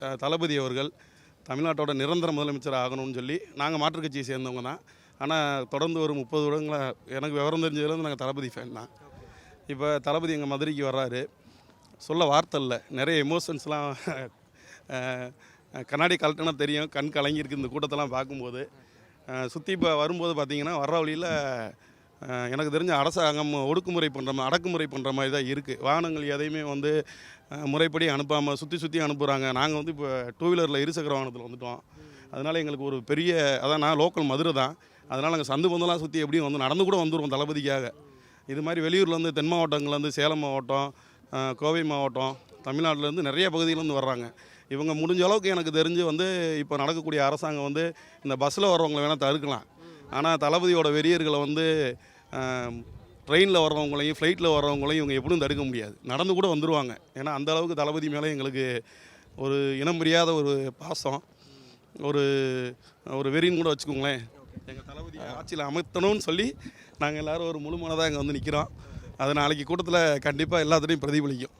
தளபதி அவர்கள் தமிழ்நாட்டோட நிரந்தர முதலமைச்சர் ஆகணும்னு சொல்லி நாங்கள் மாற்றுக் கட்சியை சேர்ந்தவங்க தான். ஆனால் தொடர்ந்து ஒரு 30 வருடங்களாக எனக்கு விவரம் தெரிஞ்சதுலேருந்து நாங்கள் தளபதி ஃபேன் தான். இப்போ தளபதி எங்கள் மதுரைக்கு வர்றாரு. சொல்ல வார்த்தை இல்லை, நிறைய எமோஷன்ஸ்லாம் கண்ணாடி கலட்டினா தெரியும், கண் கலங்கியிருக்கு இந்த கூட்டத்தெல்லாம் பார்க்கும்போது. சுற்றி இப்போ வரும்போது பார்த்திங்கன்னா வர்ற வழியில் எனக்கு தெரிஞ்ச அரசாங்கம் அடக்குமுறை பண்ணுற மாதிரி தான் இருக்குது. வாகனங்கள் எதையுமே வந்து முறைப்படி அனுப்பாமல் சுற்றி அனுப்புகிறாங்க. நாங்கள் வந்து இப்போ 2 வீலரில் இருசக்கர வாகனத்தில் வந்துவிட்டோம். அதனால் எங்களுக்கு ஒரு பெரிய நான் லோக்கல் மதுரை தான். அதனால் நாங்கள் சந்து பந்தெல்லாம் சுற்றி எப்படியும் வந்து நடந்து கூட வந்துடுவோம் தளபதிக்காக. இது மாதிரி வெளியூர்லேருந்து தென் மாவட்டங்கள்லேருந்து சேலம் மாவட்டம், கோவை மாவட்டம், தமிழ்நாட்டிலேருந்து நிறைய பகுதியிலேருந்து வர்றாங்க. இவங்க முடிஞ்ச அளவுக்கு எனக்கு தெரிஞ்சு வந்து இப்போ நடக்கக்கூடிய அரசாங்கம் வந்து இந்த பஸ்ஸில் வர்றவங்களை வேணால் தடுக்கலாம். ஆனால் தளபதியோட வெறியர்களை வந்து ட்ரெயினில் வர்றவங்களையும் ஃப்ளைட்டில் வர்றவங்களையும் இவங்க எப்படியும் தடுக்க முடியாது. நடந்து கூட வந்துடுவாங்க. ஏன்னா அந்தளவுக்கு தளபதி மேலே எங்களுக்கு ஒரு இனம் புரியாத ஒரு பாசம், ஒரு வெறின்னு கூட வச்சுக்கோங்களேன். எங்கள் தளபதியை ஆட்சியில் அமர்த்தணும்னு சொல்லி நாங்கள் எல்லோரும் ஒரு முழு மனதாக இங்கே வந்து நிற்கிறோம். அது நாளைக்கு கூட்டத்தில் கண்டிப்பாக எல்லாத்துலேயும் பிரதிபலிக்கும்.